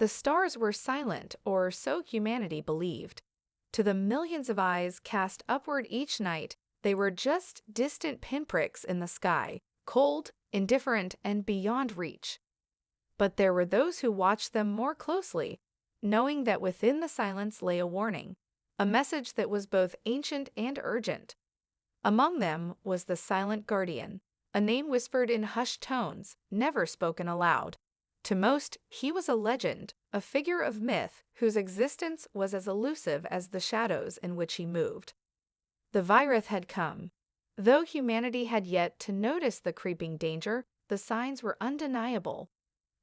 The stars were silent, or so humanity believed. To the millions of eyes cast upward each night, they were just distant pinpricks in the sky, cold, indifferent, and beyond reach. But there were those who watched them more closely, knowing that within the silence lay a warning, a message that was both ancient and urgent. Among them was the Silent Guardian, a name whispered in hushed tones, never spoken aloud. To most, he was a legend, a figure of myth whose existence was as elusive as the shadows in which he moved. The Virith had come. Though humanity had yet to notice the creeping danger, the signs were undeniable.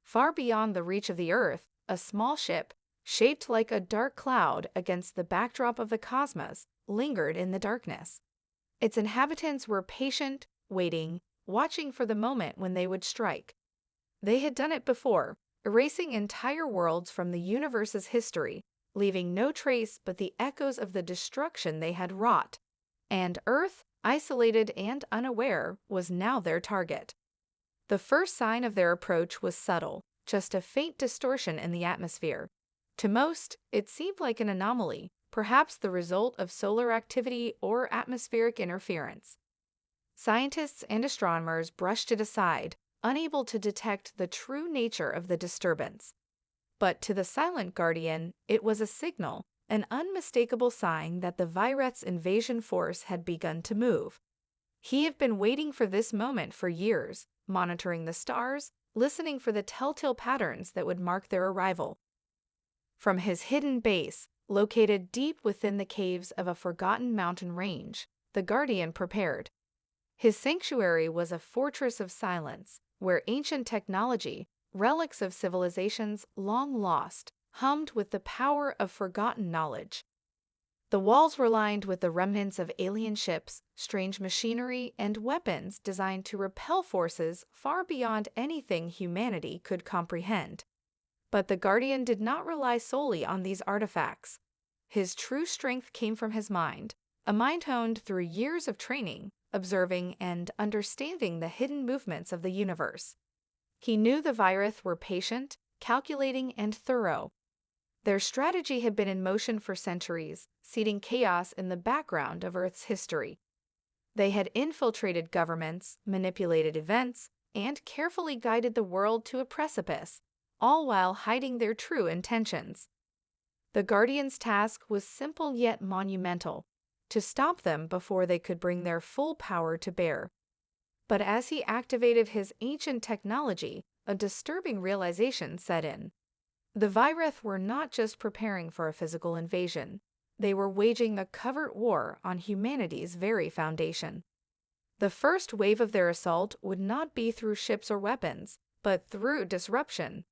Far beyond the reach of the Earth, a small ship, shaped like a dark cloud against the backdrop of the cosmos, lingered in the darkness. Its inhabitants were patient, waiting, watching for the moment when they would strike. They had done it before, erasing entire worlds from the universe's history, leaving no trace but the echoes of the destruction they had wrought. And Earth, isolated and unaware, was now their target. The first sign of their approach was subtle, just a faint distortion in the atmosphere. To most, it seemed like an anomaly, perhaps the result of solar activity or atmospheric interference. Scientists and astronomers brushed it aside, unable to detect the true nature of the disturbance. But to the Silent Guardian, it was a signal, an unmistakable sign that the Vireth's invasion force had begun to move. He had been waiting for this moment for years, monitoring the stars, listening for the telltale patterns that would mark their arrival. From his hidden base, located deep within the caves of a forgotten mountain range, the Guardian prepared. His sanctuary was a fortress of silence, where ancient technology, relics of civilizations long lost, hummed with the power of forgotten knowledge. The walls were lined with the remnants of alien ships, strange machinery, and weapons designed to repel forces far beyond anything humanity could comprehend. But the Guardian did not rely solely on these artifacts. His true strength came from his mind, a mind honed through years of training, observing and understanding the hidden movements of the universe. He knew the Virith were patient, calculating, and thorough. Their strategy had been in motion for centuries, seeding chaos in the background of Earth's history. They had infiltrated governments, manipulated events, and carefully guided the world to a precipice, all while hiding their true intentions. The Guardian's task was simple yet monumental, to stop them before they could bring their full power to bear. But as he activated his ancient technology, a disturbing realization set in. The Virith were not just preparing for a physical invasion. They were waging a covert war on humanity's very foundation. The first wave of their assault would not be through ships or weapons, but through disruption.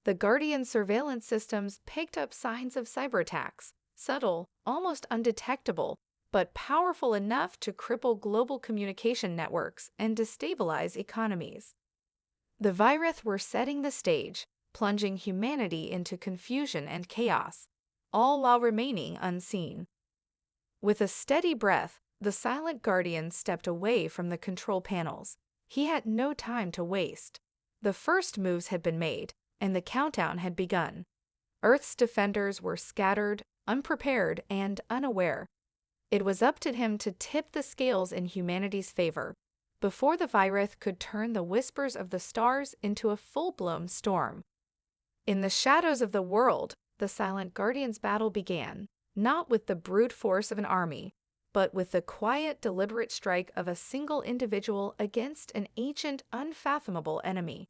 The Guardian surveillance systems picked up signs of cyberattacks, subtle, almost undetectable, but powerful enough to cripple global communication networks and destabilize economies. The Virith were setting the stage, plunging humanity into confusion and chaos, all while remaining unseen. With a steady breath, the Silent Guardian stepped away from the control panels. He had no time to waste. The first moves had been made, and the countdown had begun. Earth's defenders were scattered, unprepared, and unaware. It was up to him to tip the scales in humanity's favor, before the Virith could turn the whispers of the stars into a full-blown storm. In the shadows of the world, the Silent Guardian's battle began, not with the brute force of an army, but with the quiet, deliberate strike of a single individual against an ancient, unfathomable enemy.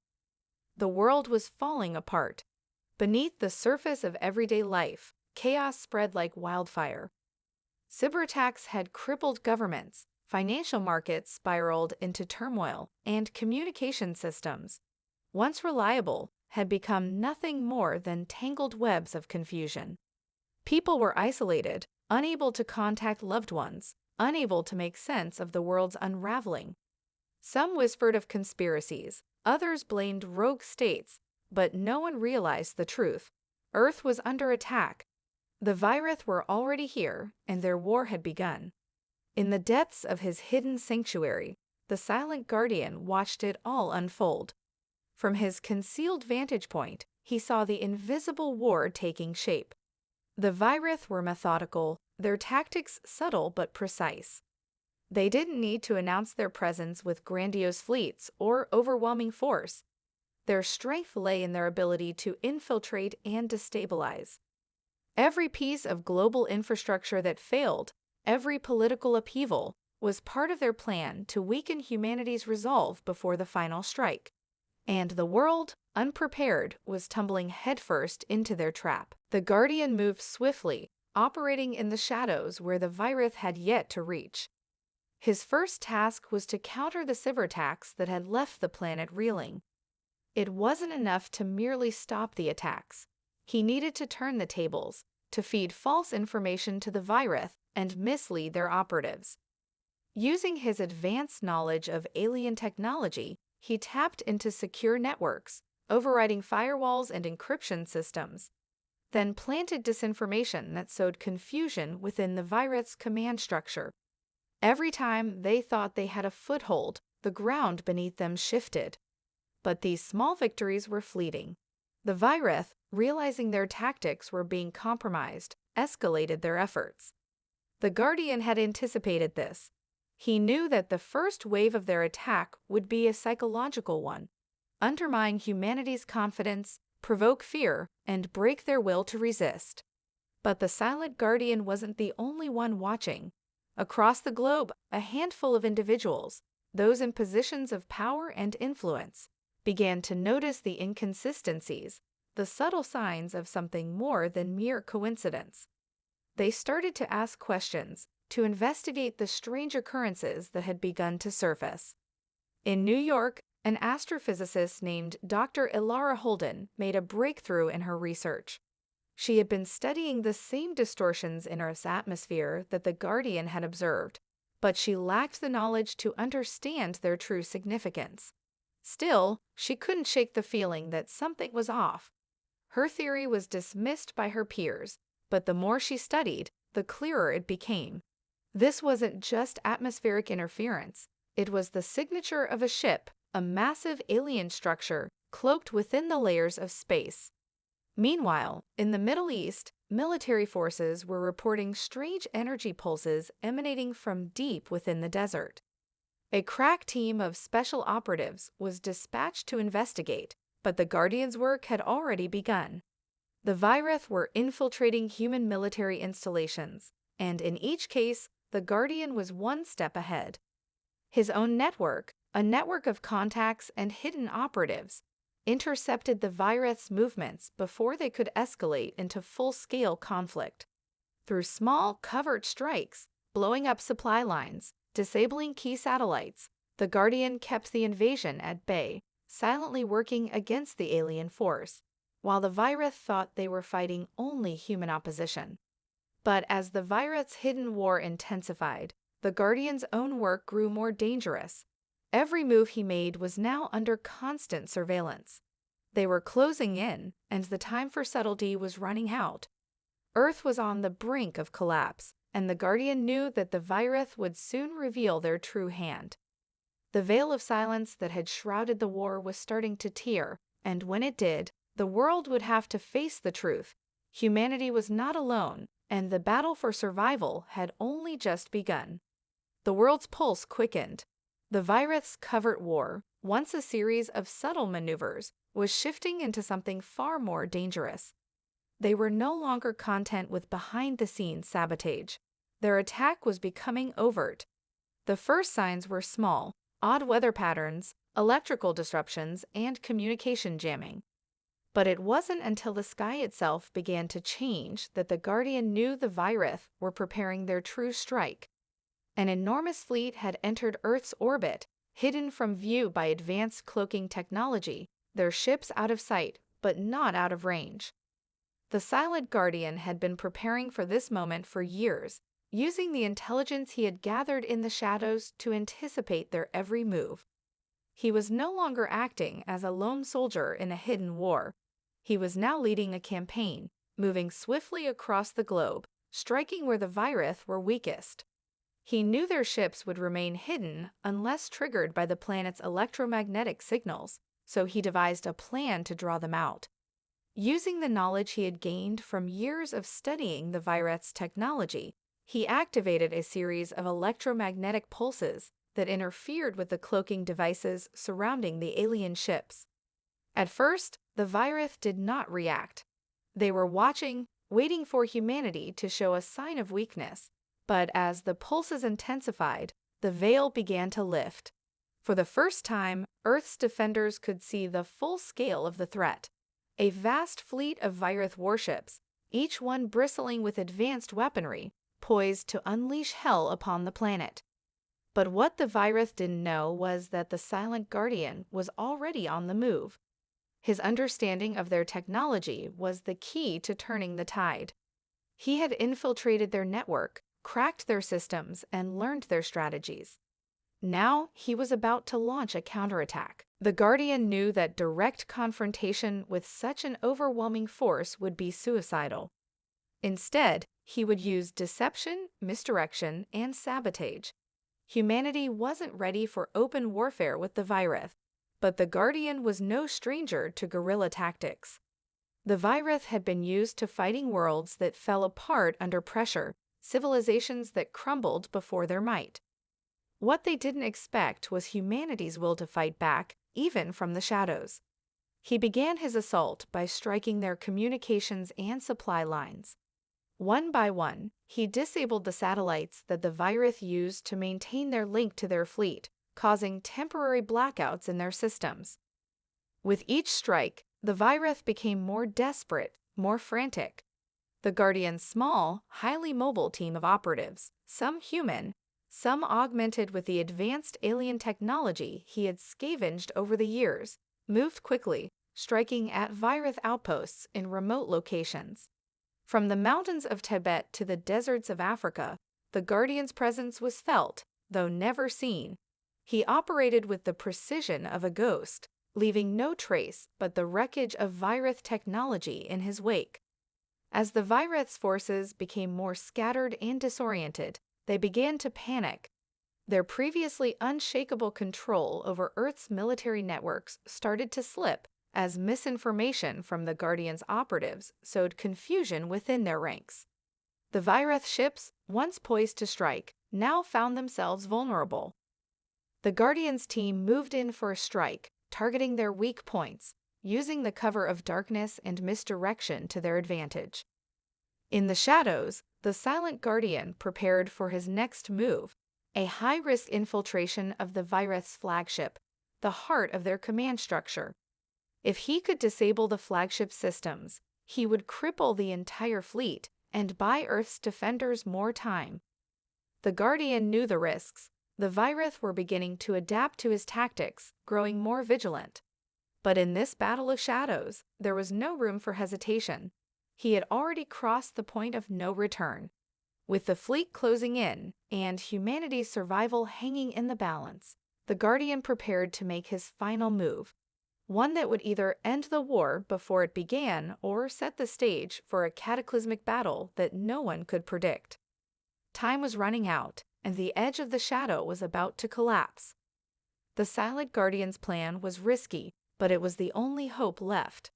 The world was falling apart. Beneath the surface of everyday life, chaos spread like wildfire. Cyberattacks had crippled governments, financial markets spiraled into turmoil, and communication systems, once reliable, had become nothing more than tangled webs of confusion. People were isolated, unable to contact loved ones, unable to make sense of the world's unraveling. Some whispered of conspiracies, others blamed rogue states, but no one realized the truth. Earth was under attack. The Virith were already here, and their war had begun. In the depths of his hidden sanctuary, the Silent Guardian watched it all unfold. From his concealed vantage point, he saw the invisible war taking shape. The Virith were methodical, their tactics subtle but precise. They didn't need to announce their presence with grandiose fleets or overwhelming force. Their strength lay in their ability to infiltrate and destabilize. Every piece of global infrastructure that failed, every political upheaval, was part of their plan to weaken humanity's resolve before the final strike. And the world, unprepared, was tumbling headfirst into their trap. The Guardian moved swiftly, operating in the shadows where the Virith had yet to reach. His first task was to counter the cyberattacks that had left the planet reeling. It wasn't enough to merely stop the attacks. He needed to turn the tables, to feed false information to the Virith and mislead their operatives. Using his advanced knowledge of alien technology, he tapped into secure networks, overriding firewalls and encryption systems, then planted disinformation that sowed confusion within the Virith's command structure. Every time they thought they had a foothold, the ground beneath them shifted. But these small victories were fleeting. The Virith, realizing their tactics were being compromised, escalated their efforts. The Guardian had anticipated this. He knew that the first wave of their attack would be a psychological one, undermine humanity's confidence, provoke fear, and break their will to resist. But the silent Guardian wasn't the only one watching. Across the globe, a handful of individuals, those in positions of power and influence, began to notice the inconsistencies, the subtle signs of something more than mere coincidence. They started to ask questions, to investigate the strange occurrences that had begun to surface. In New York, an astrophysicist named Dr. Ilara Holden made a breakthrough in her research. She had been studying the same distortions in Earth's atmosphere that the Guardian had observed, but she lacked the knowledge to understand their true significance. Still, she couldn't shake the feeling that something was off. Her theory was dismissed by her peers, but the more she studied, the clearer it became. This wasn't just atmospheric interference. It was the signature of a ship, a massive alien structure cloaked within the layers of space. Meanwhile, in the Middle East, military forces were reporting strange energy pulses emanating from deep within the desert. A crack team of special operatives was dispatched to investigate, but the Guardian's work had already begun. The Virith were infiltrating human military installations, and in each case, the Guardian was one step ahead. His own network, a network of contacts and hidden operatives, intercepted the Virith's movements before they could escalate into full-scale conflict. Through small, covert strikes, blowing up supply lines, disabling key satellites, the Guardian kept the invasion at bay, silently working against the alien force, while the Virith thought they were fighting only human opposition. But as the Virith's hidden war intensified, the Guardian's own work grew more dangerous. Every move he made was now under constant surveillance. They were closing in, and the time for subtlety was running out. Earth was on the brink of collapse, and the Guardian knew that the Virith would soon reveal their true hand. The veil of silence that had shrouded the war was starting to tear, and when it did, the world would have to face the truth. Humanity was not alone, and the battle for survival had only just begun. The world's pulse quickened. The Virith's covert war, once a series of subtle maneuvers, was shifting into something far more dangerous. They were no longer content with behind-the-scenes sabotage. Their attack was becoming overt. The first signs were small: odd weather patterns, electrical disruptions, and communication jamming. But it wasn't until the sky itself began to change that the Guardian knew the Virith were preparing their true strike. An enormous fleet had entered Earth's orbit, hidden from view by advanced cloaking technology, their ships out of sight, but not out of range. The silent Guardian had been preparing for this moment for years, using the intelligence he had gathered in the shadows to anticipate their every move. He was no longer acting as a lone soldier in a hidden war. He was now leading a campaign, moving swiftly across the globe, striking where the Virith were weakest. He knew their ships would remain hidden unless triggered by the planet's electromagnetic signals, so he devised a plan to draw them out. Using the knowledge he had gained from years of studying the Vireth's technology, he activated a series of electromagnetic pulses that interfered with the cloaking devices surrounding the alien ships. At first, the Vireth did not react. They were watching, waiting for humanity to show a sign of weakness. But as the pulses intensified, the veil began to lift. For the first time, Earth's defenders could see the full scale of the threat. A vast fleet of Vireth warships, each one bristling with advanced weaponry, poised to unleash hell upon the planet. But what the Vireth didn't know was that the Silent Guardian was already on the move. His understanding of their technology was the key to turning the tide. He had infiltrated their network, cracked their systems, and learned their strategies. Now he was about to launch a counterattack. The Guardian knew that direct confrontation with such an overwhelming force would be suicidal. Instead, he would use deception, misdirection, and sabotage. Humanity wasn't ready for open warfare with the Vireth, but the Guardian was no stranger to guerrilla tactics. The Vireth had been used to fighting worlds that fell apart under pressure, civilizations that crumbled before their might. What they didn't expect was humanity's will to fight back, even from the shadows. He began his assault by striking their communications and supply lines. One by one, he disabled the satellites that the Vireth used to maintain their link to their fleet, causing temporary blackouts in their systems. With each strike, the Vireth became more desperate, more frantic. The Guardian's small, highly mobile team of operatives, some human, some augmented with the advanced alien technology he had scavenged over the years, moved quickly, striking at Vireth outposts in remote locations. From the mountains of Tibet to the deserts of Africa, the Guardian's presence was felt, though never seen. He operated with the precision of a ghost, leaving no trace but the wreckage of Vireth technology in his wake. As the Vireth's forces became more scattered and disoriented, they began to panic. Their previously unshakable control over Earth's military networks started to slip as misinformation from the Guardian's operatives sowed confusion within their ranks. The Vireth ships, once poised to strike, now found themselves vulnerable. The Guardian's team moved in for a strike, targeting their weak points, using the cover of darkness and misdirection to their advantage. In the shadows, the Silent Guardian prepared for his next move, a high-risk infiltration of the Vireth's flagship, the heart of their command structure. If he could disable the flagship systems, he would cripple the entire fleet and buy Earth's defenders more time. The Guardian knew the risks. The Vireth were beginning to adapt to his tactics, growing more vigilant. But in this battle of shadows, there was no room for hesitation. He had already crossed the point of no return. With the fleet closing in and humanity's survival hanging in the balance, the Guardian prepared to make his final move, one that would either end the war before it began or set the stage for a cataclysmic battle that no one could predict. Time was running out, and the edge of the shadow was about to collapse. The Silent Guardian's plan was risky, but it was the only hope left.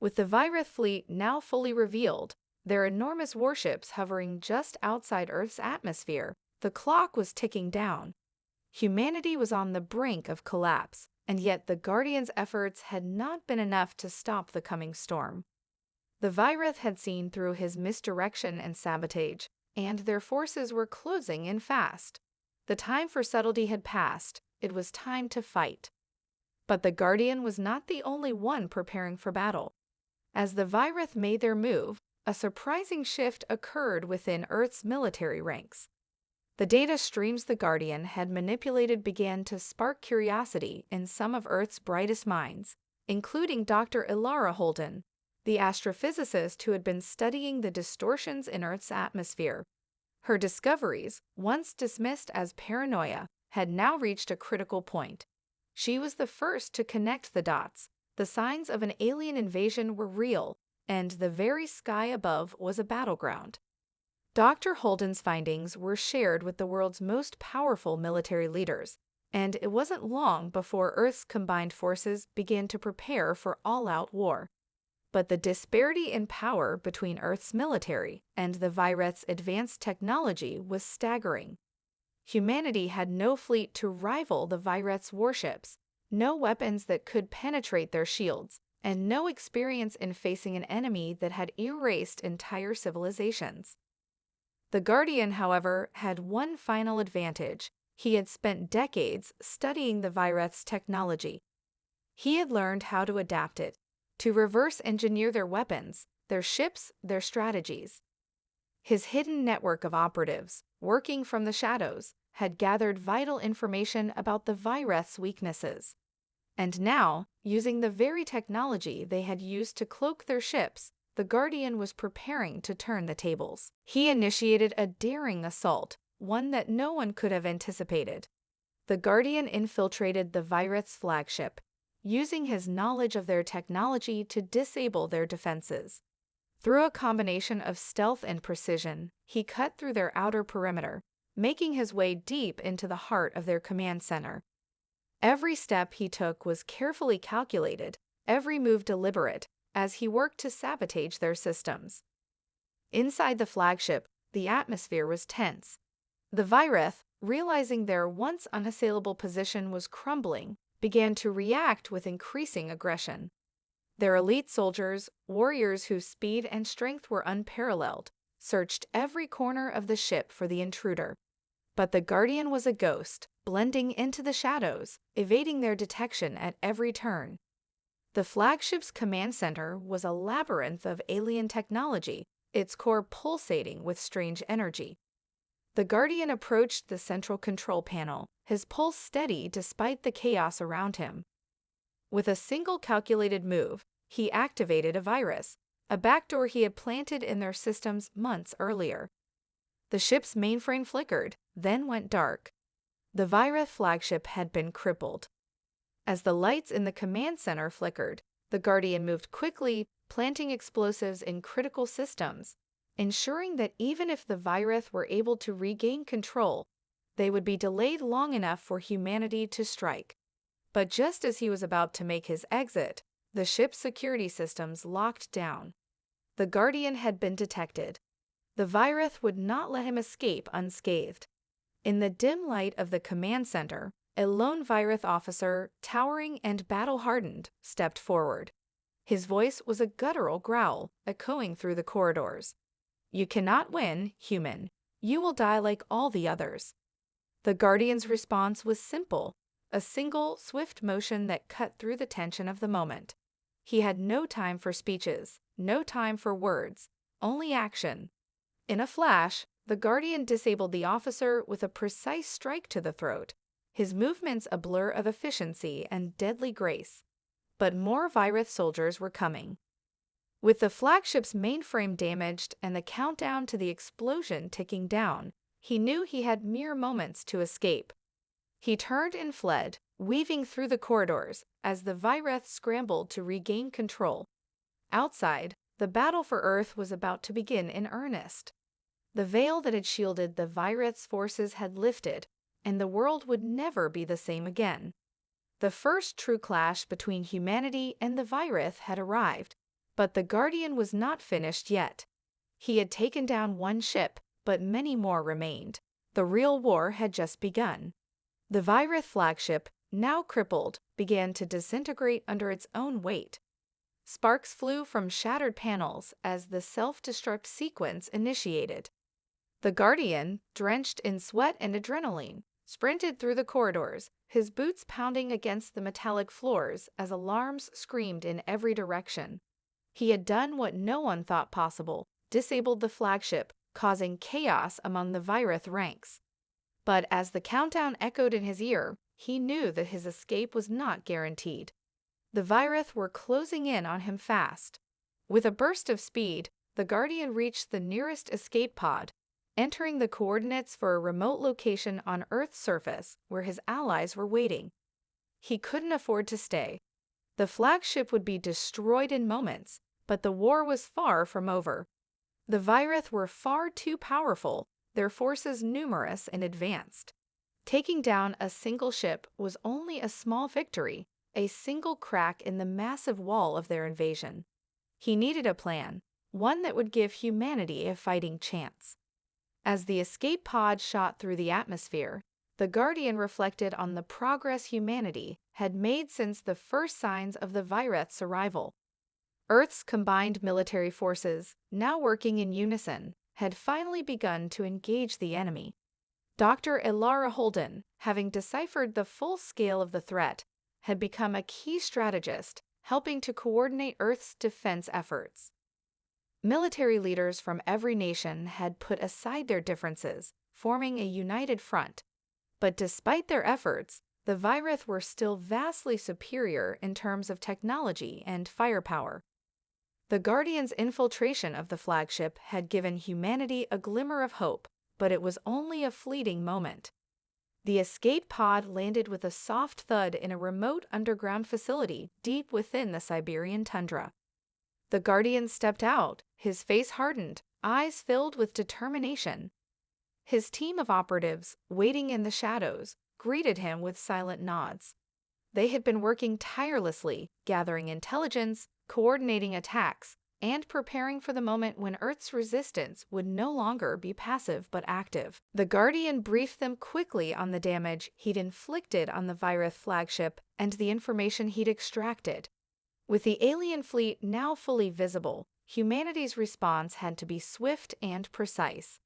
With the Vireth fleet now fully revealed, their enormous warships hovering just outside Earth's atmosphere, the clock was ticking down. Humanity was on the brink of collapse, and yet the Guardian's efforts had not been enough to stop the coming storm. The Vireth had seen through his misdirection and sabotage, and their forces were closing in fast. The time for subtlety had passed. It was time to fight. But the Guardian was not the only one preparing for battle. As the Vireth made their move, a surprising shift occurred within Earth's military ranks. The data streams the Guardian had manipulated began to spark curiosity in some of Earth's brightest minds, including Dr. Ilara Holden, the astrophysicist who had been studying the distortions in Earth's atmosphere. Her discoveries, once dismissed as paranoia, had now reached a critical point. She was the first to connect the dots. The signs of an alien invasion were real, and the very sky above was a battleground. Dr. Holden's findings were shared with the world's most powerful military leaders, and it wasn't long before Earth's combined forces began to prepare for all-out war. But the disparity in power between Earth's military and the Vireth's advanced technology was staggering. Humanity had no fleet to rival the Vireth's warships, no weapons that could penetrate their shields, and no experience in facing an enemy that had erased entire civilizations. The Guardian, however, had one final advantage. He had spent decades studying the Vireth's technology. He had learned how to adapt it, to reverse engineer their weapons, their ships, their strategies. His hidden network of operatives, working from the shadows, had gathered vital information about the Vireth's weaknesses. And now, using the very technology they had used to cloak their ships, the Guardian was preparing to turn the tables. He initiated a daring assault, one that no one could have anticipated. The Guardian infiltrated the Vireth's flagship, using his knowledge of their technology to disable their defenses. Through a combination of stealth and precision, he cut through their outer perimeter, making his way deep into the heart of their command center. Every step he took was carefully calculated, every move deliberate, as he worked to sabotage their systems. Inside the flagship, the atmosphere was tense. The Vireth, realizing their once unassailable position was crumbling, began to react with increasing aggression. Their elite soldiers, warriors whose speed and strength were unparalleled, searched every corner of the ship for the intruder. But the Guardian was a ghost, blending into the shadows, evading their detection at every turn. The flagship's command center was a labyrinth of alien technology, its core pulsating with strange energy. The Guardian approached the central control panel, his pulse steady despite the chaos around him. With a single calculated move, he activated a virus, a backdoor he had planted in their systems months earlier. The ship's mainframe flickered, then went dark. The Vireth flagship had been crippled. As the lights in the command center flickered, the Guardian moved quickly, planting explosives in critical systems, ensuring that even if the Vireth were able to regain control, they would be delayed long enough for humanity to strike. But just as he was about to make his exit, the ship's security systems locked down. The Guardian had been detected. The Vireth would not let him escape unscathed. In the dim light of the command center, a lone Vireth officer, towering and battle-hardened, stepped forward. His voice was a guttural growl, echoing through the corridors. "You cannot win, human. You will die like all the others." The Guardian's response was simple, a single, swift motion that cut through the tension of the moment. He had no time for speeches, no time for words, only action. In a flash, the Guardian disabled the officer with a precise strike to the throat, his movements a blur of efficiency and deadly grace. But more Vireth soldiers were coming. With the flagship's mainframe damaged and the countdown to the explosion ticking down, he knew he had mere moments to escape. He turned and fled, weaving through the corridors as the Vireth scrambled to regain control. Outside, the battle for Earth was about to begin in earnest. The veil that had shielded the Vireth's forces had lifted, and the world would never be the same again. The first true clash between humanity and the Vireth had arrived, but the Guardian was not finished yet. He had taken down one ship, but many more remained. The real war had just begun. The Vireth flagship, now crippled, began to disintegrate under its own weight. Sparks flew from shattered panels as the self-destruct sequence initiated. The Guardian, drenched in sweat and adrenaline, sprinted through the corridors, his boots pounding against the metallic floors as alarms screamed in every direction. He had done what no one thought possible, disabled the flagship, causing chaos among the Vireth ranks. But as the countdown echoed in his ear, he knew that his escape was not guaranteed. The Vireth were closing in on him fast. With a burst of speed, the Guardian reached the nearest escape pod, entering the coordinates for a remote location on Earth's surface where his allies were waiting. He couldn't afford to stay. The flagship would be destroyed in moments, but the war was far from over. The Vireth were far too powerful, their forces numerous and advanced. Taking down a single ship was only a small victory, a single crack in the massive wall of their invasion. He needed a plan, one that would give humanity a fighting chance. As the escape pod shot through the atmosphere, the Guardian reflected on the progress humanity had made since the first signs of the virus's arrival. Earth's combined military forces, now working in unison, had finally begun to engage the enemy. Dr. Elara Holden, having deciphered the full scale of the threat, had become a key strategist, helping to coordinate Earth's defense efforts. Military leaders from every nation had put aside their differences, forming a united front. But despite their efforts, the Virith were still vastly superior in terms of technology and firepower. The Guardians' infiltration of the flagship had given humanity a glimmer of hope, but it was only a fleeting moment. The escape pod landed with a soft thud in a remote underground facility deep within the Siberian tundra. The Guardian stepped out, his face hardened, eyes filled with determination. His team of operatives, waiting in the shadows, greeted him with silent nods. They had been working tirelessly, gathering intelligence, coordinating attacks, and preparing for the moment when Earth's resistance would no longer be passive but active. The Guardian briefed them quickly on the damage he'd inflicted on the Virith flagship and the information he'd extracted. With the alien fleet now fully visible, humanity's response had to be swift and precise.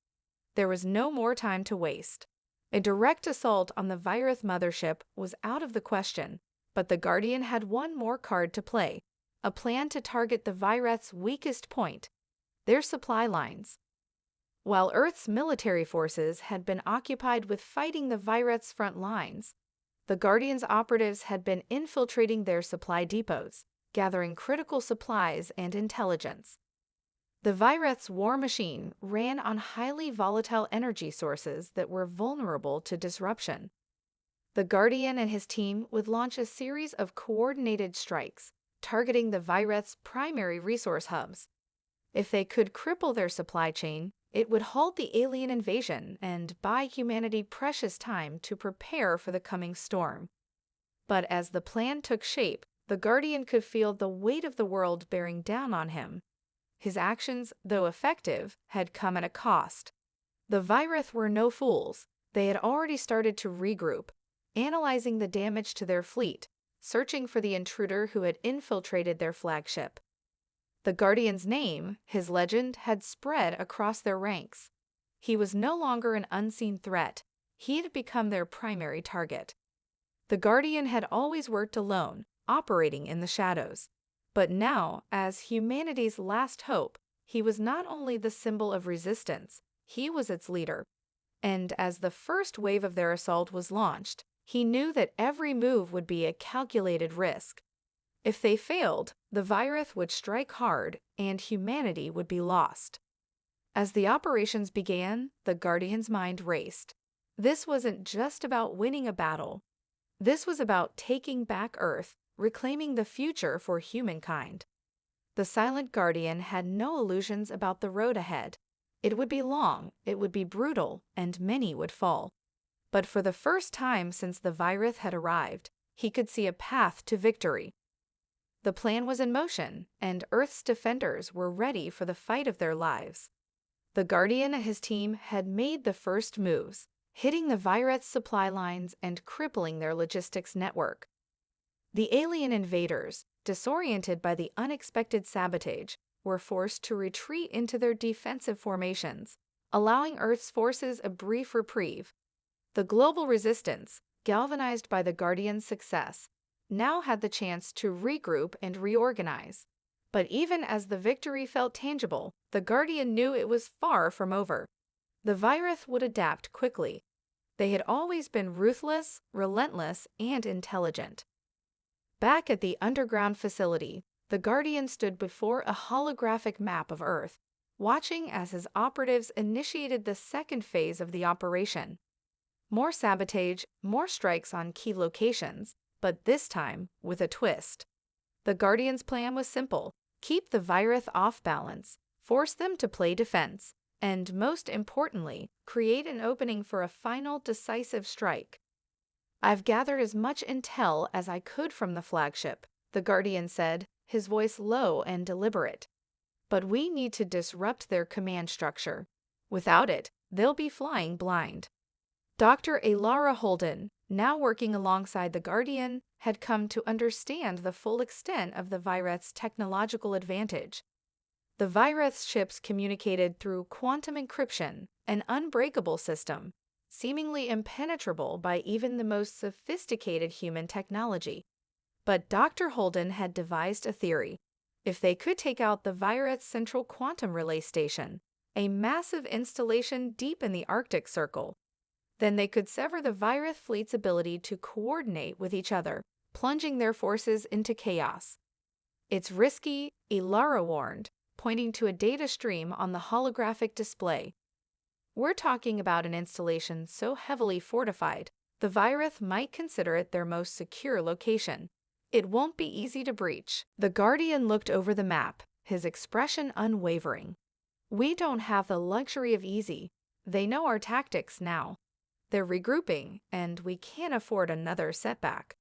There was no more time to waste. A direct assault on the Virith mothership was out of the question, but the Guardian had one more card to play, a plan to target the Virith's weakest point, their supply lines. While Earth's military forces had been occupied with fighting the Virith's front lines, the Guardian's operatives had been infiltrating their supply depots, gathering critical supplies and intelligence. The Virith's war machine ran on highly volatile energy sources that were vulnerable to disruption. The Guardian and his team would launch a series of coordinated strikes, targeting the Virith's primary resource hubs. If they could cripple their supply chain, it would halt the alien invasion and buy humanity precious time to prepare for the coming storm. But as the plan took shape, the Guardian could feel the weight of the world bearing down on him. His actions, though effective, had come at a cost. The Virith were no fools. They had already started to regroup, analyzing the damage to their fleet, searching for the intruder who had infiltrated their flagship. The Guardian's name, his legend, had spread across their ranks. He was no longer an unseen threat. He had become their primary target. The Guardian had always worked alone, operating in the shadows. But now, as humanity's last hope, he was not only the symbol of resistance, he was its leader. And as the first wave of their assault was launched, he knew that every move would be a calculated risk. If they failed, the Virith would strike hard and humanity would be lost. As the operations began, the Guardian's mind raced. This wasn't just about winning a battle. This was about taking back Earth, reclaiming the future for humankind. The Silent Guardian had no illusions about the road ahead. It would be long, it would be brutal, and many would fall. But for the first time since the Virith had arrived, he could see a path to victory. The plan was in motion, and Earth's defenders were ready for the fight of their lives. The Guardian and his team had made the first moves, hitting the Virith's supply lines and crippling their logistics network. The alien invaders, disoriented by the unexpected sabotage, were forced to retreat into their defensive formations, allowing Earth's forces a brief reprieve. The global resistance, galvanized by the Guardian's success, now had the chance to regroup and reorganize. But even as the victory felt tangible, the Guardian knew it was far from over. The Virith would adapt quickly. They had always been ruthless, relentless, and intelligent. Back at the underground facility, the Guardian stood before a holographic map of Earth, watching as his operatives initiated the second phase of the operation. More sabotage, more strikes on key locations, but this time with a twist. The Guardian's plan was simple: keep the Virith off balance, force them to play defense, and most importantly, create an opening for a final decisive strike. "I've gathered as much intel as I could from the flagship," the Guardian said, his voice low and deliberate. "But we need to disrupt their command structure. Without it, they'll be flying blind." Dr. Alara Holden, now working alongside the Guardian, had come to understand the full extent of the Vireth's technological advantage. The Vireth ships communicated through quantum encryption, an unbreakable system, seemingly impenetrable by even the most sophisticated human technology. But Dr. Holden had devised a theory. If they could take out the Vireth's central quantum relay station, a massive installation deep in the Arctic Circle, then they could sever the Vireth fleet's ability to coordinate with each other, plunging their forces into chaos. "It's risky," Ilara warned, pointing to a data stream on the holographic display. "We're talking about an installation so heavily fortified, the Vireth might consider it their most secure location. It won't be easy to breach." The Guardian looked over the map, his expression unwavering. "We don't have the luxury of easy. They know our tactics now. They're regrouping, and we can't afford another setback."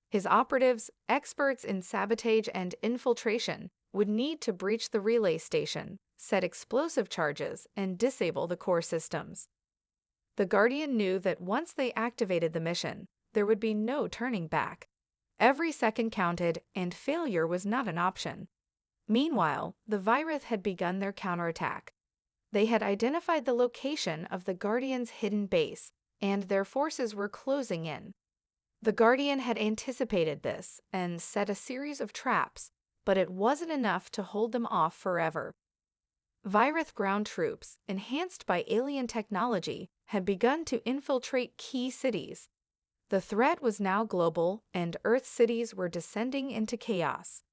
His operatives, experts in sabotage and infiltration, would need to breach the relay station, set explosive charges, and disable the core systems. The Guardian knew that once they activated the mission, there would be no turning back. Every second counted, and failure was not an option. Meanwhile, the Vireth had begun their counterattack. They had identified the location of the Guardian's hidden base, and their forces were closing in. The Guardian had anticipated this and set a series of traps, but it wasn't enough to hold them off forever. Vireth ground troops, enhanced by alien technology, had begun to infiltrate key cities. The threat was now global, and Earth cities were descending into chaos.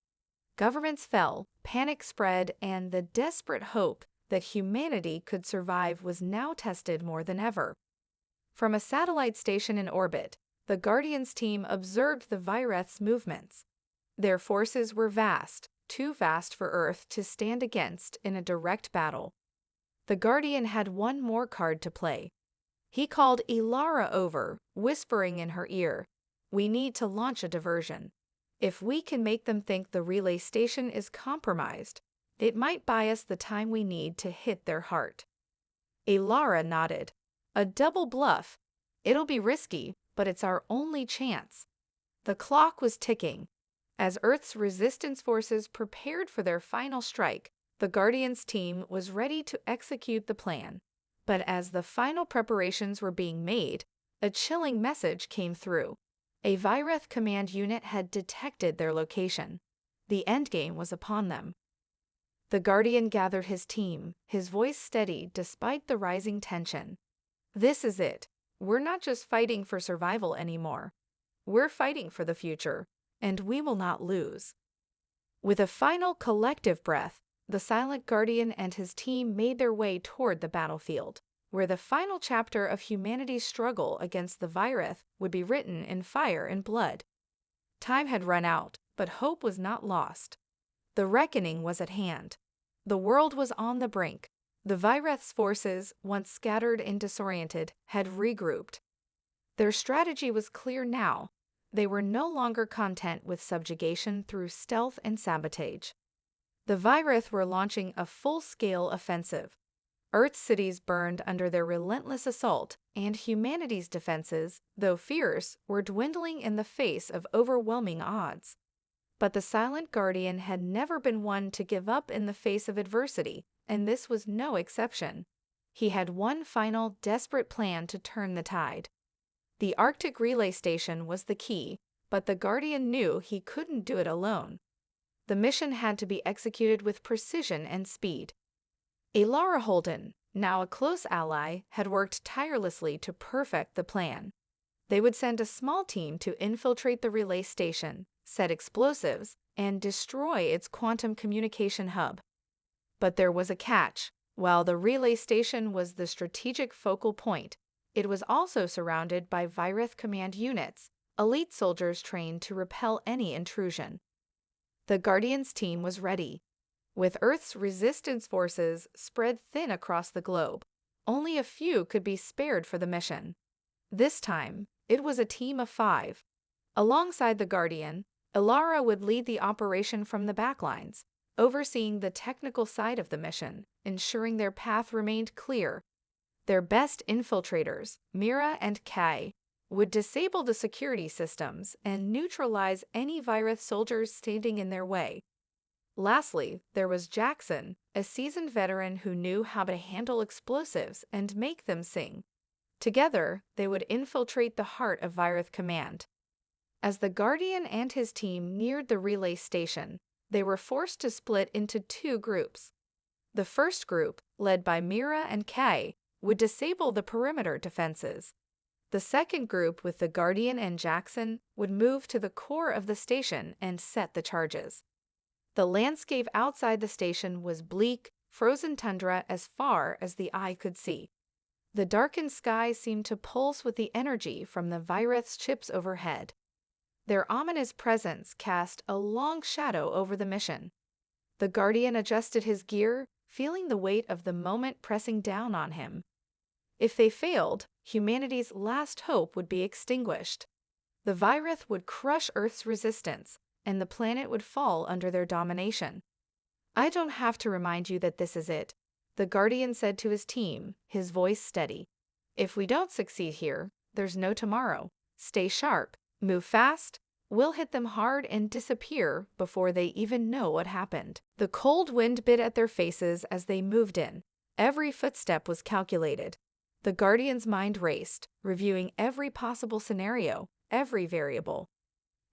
Governments fell, panic spread, and the desperate hope that humanity could survive was now tested more than ever. From a satellite station in orbit, the Guardians team observed the Vireth's movements. Their forces were vast, too vast for Earth to stand against in a direct battle. The Guardian had one more card to play. He called Ilara over, whispering in her ear, "We need to launch a diversion. If we can make them think the relay station is compromised, it might buy us the time we need to hit their heart." Ilara nodded. "A double bluff. It'll be risky, but it's our only chance." The clock was ticking. As Earth's resistance forces prepared for their final strike, the Guardians team was ready to execute the plan. But as the final preparations were being made, a chilling message came through. A Vireth command unit had detected their location. The endgame was upon them. The Guardian gathered his team, his voice steady despite the rising tension. "This is it. We're not just fighting for survival anymore. We're fighting for the future, and we will not lose." With a final collective breath, the Silent Guardian and his team made their way toward the battlefield, where the final chapter of humanity's struggle against the Vireth would be written in fire and blood. Time had run out, but hope was not lost. The reckoning was at hand. The world was on the brink. The Vireth's forces, once scattered and disoriented, had regrouped. Their strategy was clear now. They were no longer content with subjugation through stealth and sabotage. The Vireth were launching a full-scale offensive. Earth's cities burned under their relentless assault, and humanity's defenses, though fierce, were dwindling in the face of overwhelming odds. But the Silent Guardian had never been one to give up in the face of adversity, and this was no exception. He had one final, desperate plan to turn the tide. The Arctic relay station was the key, but the Guardian knew he couldn't do it alone. The mission had to be executed with precision and speed. Ilara Holden, now a close ally, had worked tirelessly to perfect the plan. They would send a small team to infiltrate the relay station, set explosives, and destroy its quantum communication hub. But there was a catch. While the relay station was the strategic focal point, it was also surrounded by Vireth command units, elite soldiers trained to repel any intrusion. The Guardians team was ready. With Earth's resistance forces spread thin across the globe, only a few could be spared for the mission. This time, it was a team of 5. Alongside the Guardian, Ilara would lead the operation from the backlines, overseeing the technical side of the mission, ensuring their path remained clear. Their best infiltrators, Mira and Kai, would disable the security systems and neutralize any virus soldiers standing in their way. Lastly, there was Jackson, a seasoned veteran who knew how to handle explosives and make them sing. Together, they would infiltrate the heart of Virith Command. As the Guardian and his team neared the relay station, they were forced to split into two groups. The first group, led by Mira and Kai, would disable the perimeter defenses. The second group, with the Guardian and Jackson, would move to the core of the station and set the charges. The landscape outside the station was bleak, frozen tundra as far as the eye could see. The darkened sky seemed to pulse with the energy from the Virith's ships overhead. Their ominous presence cast a long shadow over the mission. The Guardian adjusted his gear, feeling the weight of the moment pressing down on him. If they failed, humanity's last hope would be extinguished. The Virith would crush Earth's resistance, and the planet would fall under their domination. "I don't have to remind you that this is it," the Guardian said to his team, his voice steady. "If we don't succeed here, there's no tomorrow. Stay sharp, move fast, we'll hit them hard and disappear before they even know what happened." The cold wind bit at their faces as they moved in. Every footstep was calculated. The Guardian's mind raced, reviewing every possible scenario, every variable.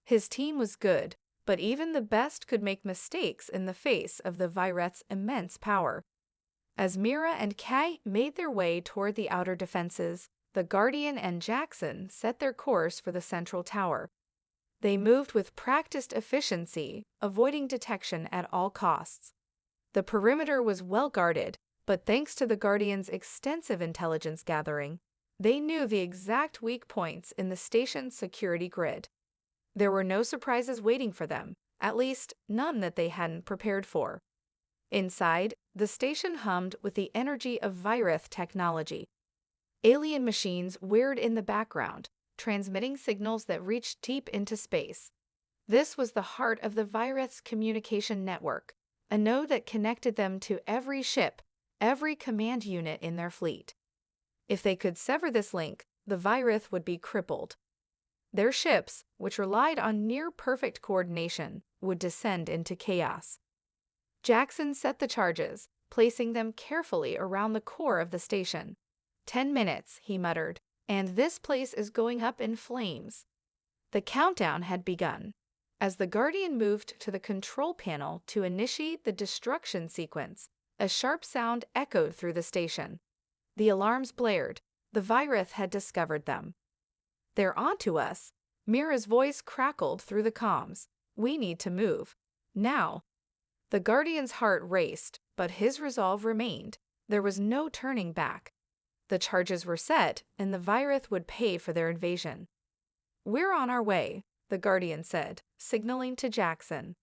His team was good, but even the best could make mistakes in the face of the Virith's immense power. As Mira and Kai made their way toward the outer defenses, the Guardian and Jackson set their course for the central tower. They moved with practiced efficiency, avoiding detection at all costs. The perimeter was well guarded, but thanks to the Guardian's extensive intelligence gathering, they knew the exact weak points in the station's security grid. There were no surprises waiting for them, at least none that they hadn't prepared for. Inside, the station hummed with the energy of Virith technology. Alien machines whirred in the background, transmitting signals that reached deep into space. This was the heart of the Virith's communication network, a node that connected them to every ship, every command unit in their fleet. If they could sever this link, the Virith would be crippled. Their ships, which relied on near-perfect coordination, would descend into chaos. Jackson set the charges, placing them carefully around the core of the station. 10 minutes, he muttered, and this place is going up in flames. The countdown had begun. As the Guardian moved to the control panel to initiate the destruction sequence, a sharp sound echoed through the station. The alarms blared. The Virith had discovered them. "They're onto us." Mira's voice crackled through the comms. "We need to move. Now." The Guardian's heart raced, but his resolve remained. There was no turning back. The charges were set, and the Virith would pay for their invasion. "We're on our way," the Guardian said, signaling to Jackson.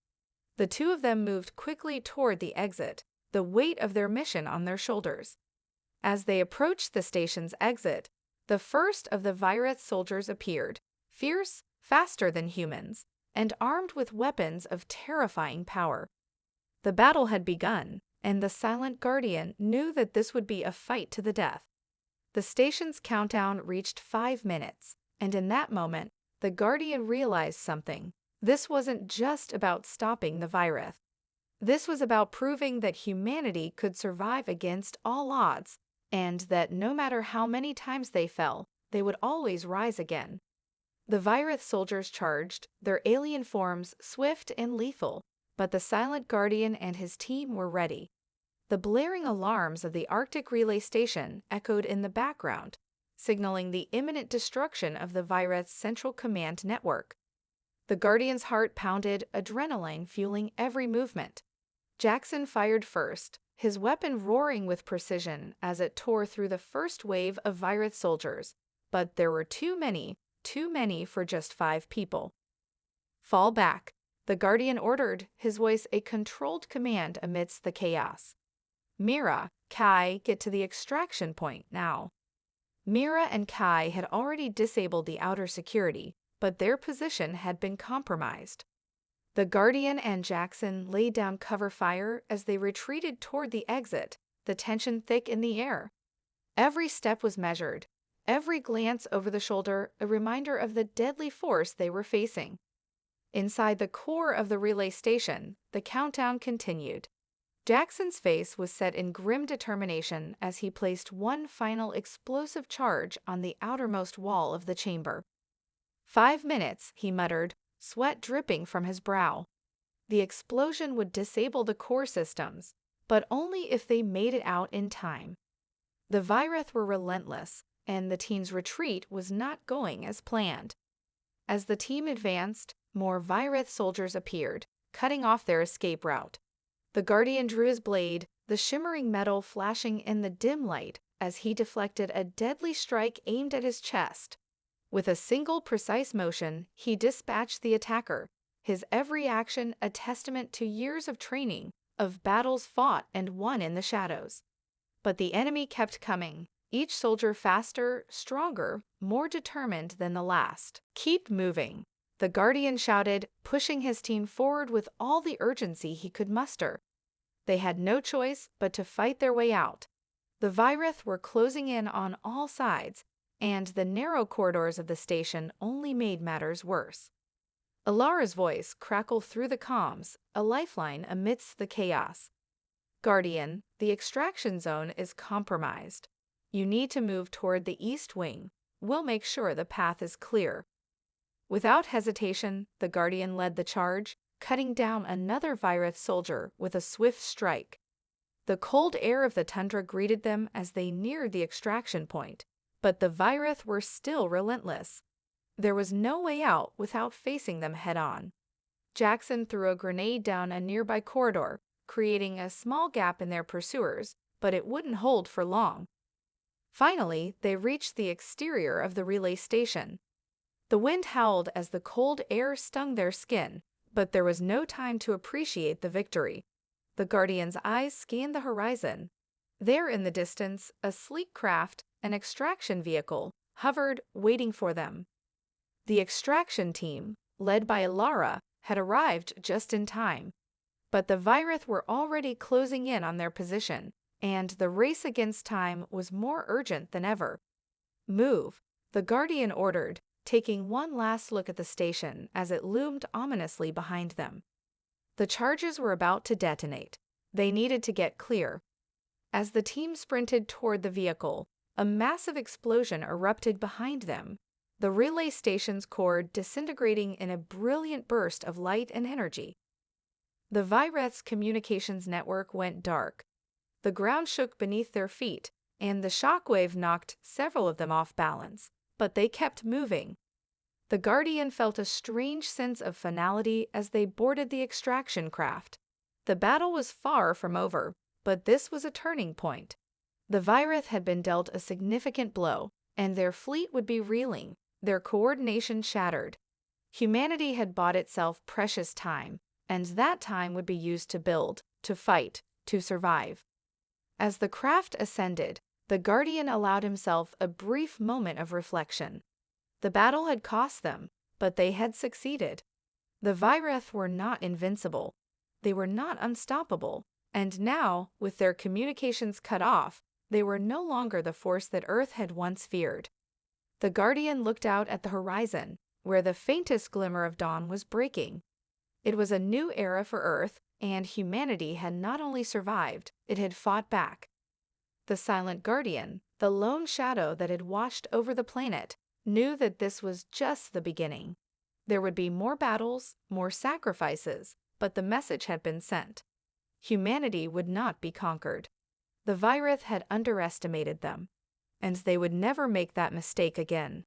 The two of them moved quickly toward the exit, the weight of their mission on their shoulders. As they approached the station's exit, the first of the Virith soldiers appeared, fierce, faster than humans, and armed with weapons of terrifying power. The battle had begun, and the silent Guardian knew that this would be a fight to the death. The station's countdown reached 5 minutes, and in that moment, the Guardian realized something. This wasn't just about stopping the Virith. This was about proving that humanity could survive against all odds, and that no matter how many times they fell, they would always rise again. The Virith soldiers charged, their alien forms swift and lethal, but the silent Guardian and his team were ready. The blaring alarms of the Arctic relay station echoed in the background, signaling the imminent destruction of the Virith's central command network. The Guardian's heart pounded, adrenaline fueling every movement. Jackson fired first, his weapon roaring with precision as it tore through the first wave of Virith soldiers, but there were too many for just 5 people. "Fall back," the Guardian ordered, his voice a controlled command amidst the chaos. "Mira, Kai, get to the extraction point now." Mira and Kai had already disabled the outer security, but their position had been compromised. The Guardian and Jackson laid down cover fire as they retreated toward the exit, the tension thick in the air. Every step was measured, every glance over the shoulder a reminder of the deadly force they were facing. Inside the core of the relay station, the countdown continued. Jackson's face was set in grim determination as he placed one final explosive charge on the outermost wall of the chamber. 5 minutes, he muttered, sweat dripping from his brow. The explosion would disable the core systems, but only if they made it out in time. The Virith were relentless, and the team's retreat was not going as planned. As the team advanced, more Virith soldiers appeared, cutting off their escape route. The Guardian drew his blade, the shimmering metal flashing in the dim light as he deflected a deadly strike aimed at his chest. With a single precise motion, he dispatched the attacker, his every action a testament to years of training, of battles fought and won in the shadows. But the enemy kept coming, each soldier faster, stronger, more determined than the last. "Keep moving," the Guardian shouted, pushing his team forward with all the urgency he could muster. They had no choice but to fight their way out. The Virith were closing in on all sides, and the narrow corridors of the station only made matters worse. Alara's voice crackled through the comms, a lifeline amidst the chaos. "Guardian, the extraction zone is compromised. You need to move toward the east wing. We'll make sure the path is clear." Without hesitation, the Guardian led the charge, cutting down another Virith soldier with a swift strike. The cold air of the tundra greeted them as they neared the extraction point, but the Virith were still relentless. There was no way out without facing them head-on. Jackson threw a grenade down a nearby corridor, creating a small gap in their pursuers, but it wouldn't hold for long. Finally, they reached the exterior of the relay station. The wind howled as the cold air stung their skin, but there was no time to appreciate the victory. The Guardian's eyes scanned the horizon. There in the distance, a sleek craft, an extraction vehicle, hovered, waiting for them. The extraction team, led by Alara, had arrived just in time. But the Virith were already closing in on their position, and the race against time was more urgent than ever. "Move," the Guardian ordered, taking one last look at the station as it loomed ominously behind them. The charges were about to detonate. They needed to get clear. As the team sprinted toward the vehicle, a massive explosion erupted behind them, the relay station's core disintegrating in a brilliant burst of light and energy. The Virith's communications network went dark. The ground shook beneath their feet, and the shockwave knocked several of them off balance, but they kept moving. The Guardian felt a strange sense of finality as they boarded the extraction craft. The battle was far from over, but this was a turning point. The Virith had been dealt a significant blow, and their fleet would be reeling, their coordination shattered. Humanity had bought itself precious time, and that time would be used to build, to fight, to survive. As the craft ascended, the Guardian allowed himself a brief moment of reflection. The battle had cost them, but they had succeeded. The Virith were not invincible. They were not unstoppable, and now, with their communications cut off, they were no longer the force that Earth had once feared. The Guardian looked out at the horizon, where the faintest glimmer of dawn was breaking. It was a new era for Earth, and humanity had not only survived, it had fought back. The silent Guardian, the lone shadow that had washed over the planet, knew that this was just the beginning. There would be more battles, more sacrifices, but the message had been sent. Humanity would not be conquered. The Virith had underestimated them, and they would never make that mistake again.